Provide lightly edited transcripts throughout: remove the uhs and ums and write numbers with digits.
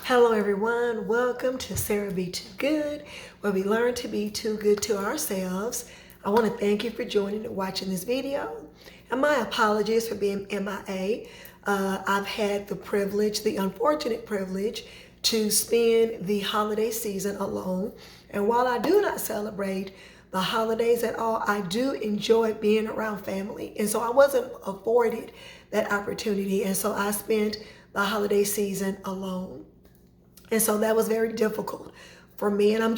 Hello everyone, welcome to Sarah Be Too Good, where we learn to be too good to ourselves. I want to thank you for joining and watching this video. And my apologies for being MIA. I've had the unfortunate privilege to spend the holiday season alone. And while I do not celebrate the holidays at all, I do enjoy being around family. And so I wasn't afforded that opportunity. And so I spent the holiday season alone. And so that was very difficult for me. And I'm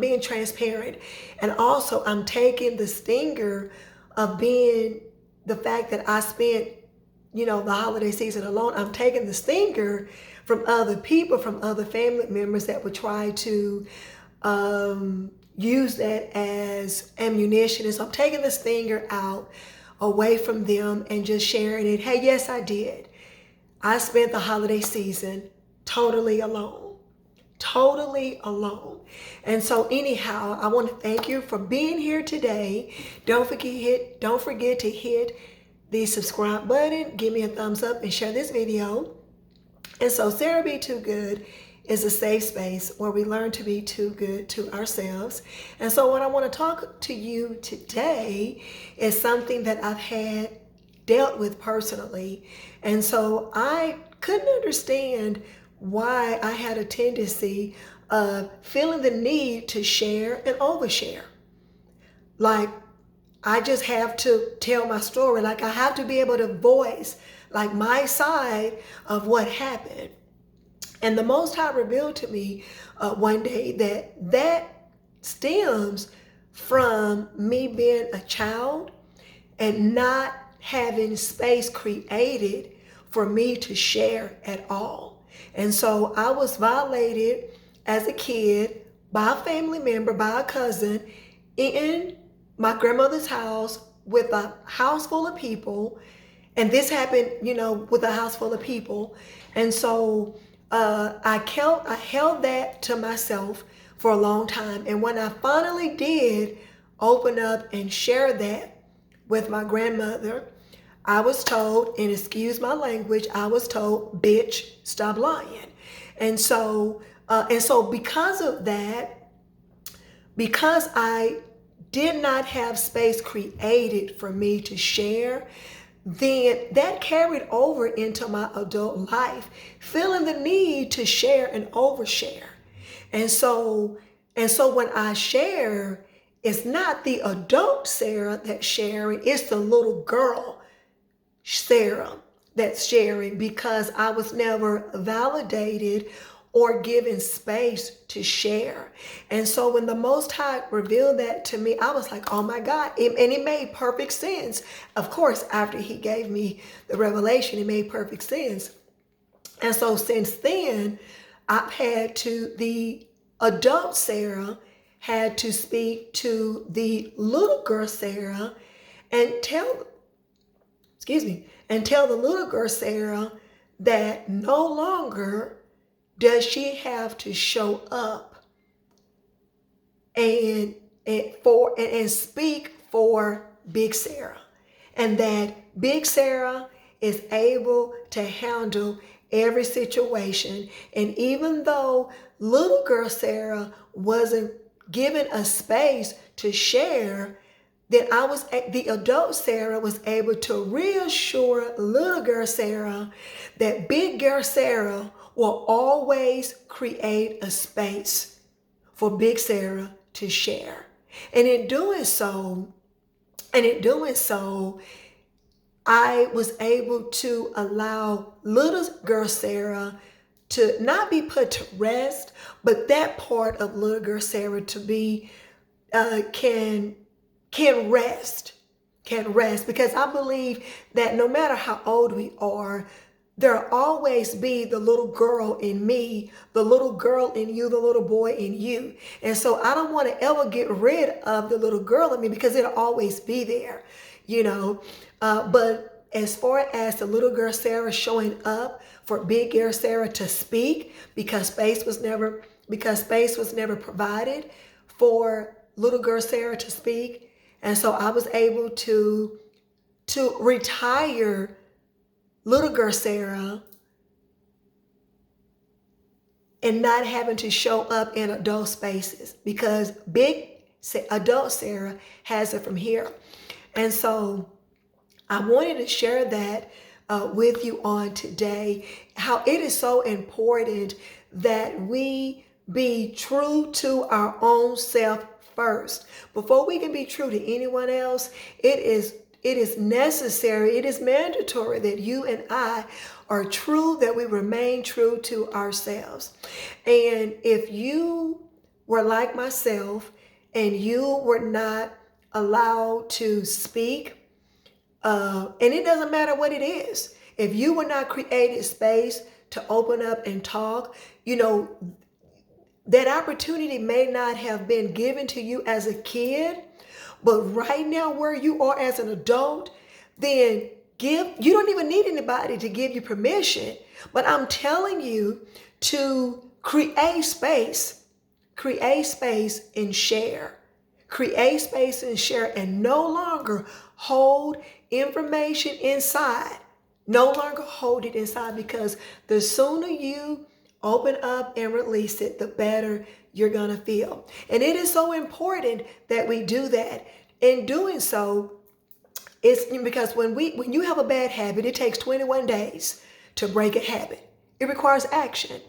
being transparent. And also I'm taking the stinger of being the fact that I spent, the holiday season alone. I'm taking the stinger from other people, from other family members that would try to use that as ammunition. And so I'm taking the stinger out away from them and just sharing it. Hey, yes, I did. I spent the holiday season totally alone. And so anyhow, I want to thank you for being here today. Don't forget to hit the subscribe button, give me a thumbs up and share this video. And so Sarah Be Too Good is a safe space where we learn to be too good to ourselves. And so what I want to talk to you today is something that I've had dealt with personally. And so I couldn't understand why I had a tendency of feeling the need to share and overshare. Like, I just have to tell my story. Like, I have to be able to voice like my side of what happened. And the Most High revealed to me one day that stems from me being a child and not having space created for me to share at all. And so I was violated as a kid by a family member, by a cousin, in my grandmother's house with a house full of people. And this happened, with a house full of people. And so I held that to myself for a long time. And when I finally did open up and share that with my grandmother, I was told, and excuse my language, I was told, bitch, stop lying. And so because of that, because I did not have space created for me to share, then that carried over into my adult life, feeling the need to share and overshare. And so when I share, it's not the adult Sarah that's sharing, it's the little girl Sarah that's sharing, because I was never validated or given space to share. And so when the Most High revealed that to me, I was like, oh my God. And it made perfect sense. Of course, after he gave me the revelation, it made perfect sense. And so since then, the adult Sarah had to speak to the little girl Sarah and tell the little girl Sarah that no longer does she have to show up and speak for Big Sarah, and that Big Sarah is able to handle every situation. And even though little girl Sarah wasn't given a space to share, then the adult Sarah was able to reassure little girl Sarah that big girl Sarah will always create a space for big Sarah to share. And in doing so, I was able to allow little girl Sarah to not be put to rest, but that part of little girl Sarah to be, can rest, because I believe that no matter how old we are, there'll always be the little girl in me, the little girl in you, the little boy in you. And so I don't want to ever get rid of the little girl in me, because it'll always be there, but as far as the little girl Sarah showing up for big girl Sarah to speak, because space was never provided for little girl Sarah to speak. And so I was able to retire little girl Sarah and not having to show up in adult spaces, because big adult Sarah has it from here. And so I wanted to share that with you on today, how it is so important that we be true to our own self first. Before we can be true to anyone else, it is necessary, it is mandatory that you and I are true, that we remain true to ourselves. And if you were like myself and you were not allowed to speak, and it doesn't matter what it is, if you were not created space to open up and talk, that opportunity may not have been given to you as a kid, but right now where you are as an adult, then you don't even need anybody to give you permission, but I'm telling you to create space and share. Create space and share, and no longer hold information inside. No longer hold it inside, because the sooner you open up and release it, the better you're going to feel. And it is so important that we do that. In doing so, it's because when you have a bad habit, it takes 21 days to break a habit. It requires action,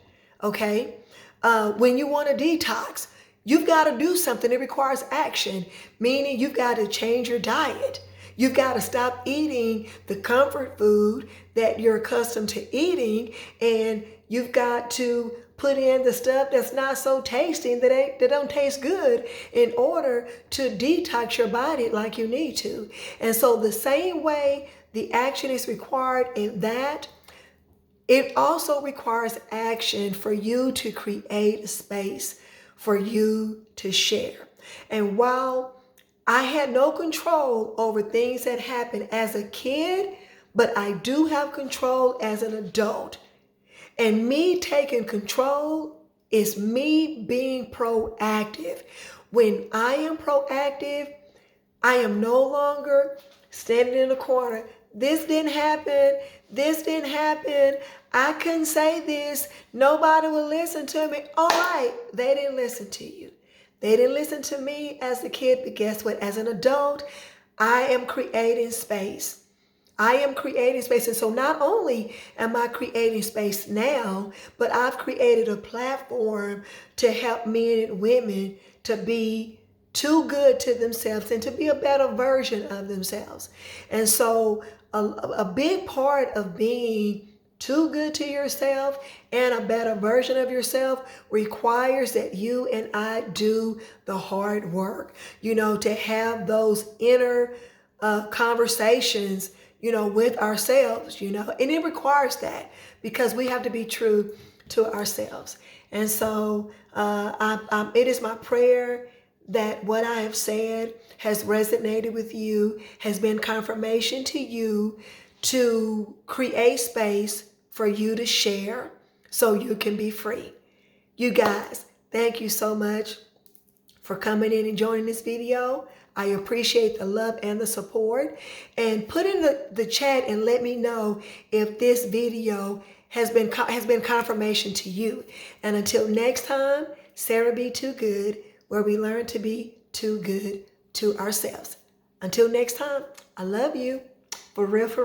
okay? When you want to detox, you've got to do something. It requires action, meaning you've got to change your diet. You've got to stop eating the comfort food that you're accustomed to eating, and you've got to put in the stuff that's not so tasty, that don't taste good, in order to detox your body like you need to. And so the same way the action is required in that, it also requires action for you to create a space for you to share. And while I had no control over things that happened as a kid, but I do have control as an adult. And me taking control is me being proactive. When I am proactive, I am no longer standing in the corner. This didn't happen. This didn't happen. I couldn't say this. Nobody will listen to me. All right, they didn't listen to you. They didn't listen to me as a kid, but guess what? As an adult, I am creating space. I am creating space. And so not only am I creating space now, but I've created a platform to help men and women to be too good to themselves and to be a better version of themselves. And so a big part of being too good to yourself and a better version of yourself requires that you and I do the hard work, to have those inner conversations, with ourselves, and it requires that, because we have to be true to ourselves. And so it is my prayer that what I have said has resonated with you, has been confirmation to you to create space for you to share so you can be free. You guys, thank you so much for coming in and joining this video. I appreciate the love and the support. And put in the chat and let me know if this video has been confirmation to you. And until next time, Sarah Be Too Good, where we learn to be too good to ourselves. Until next time, I love you. For real, for real.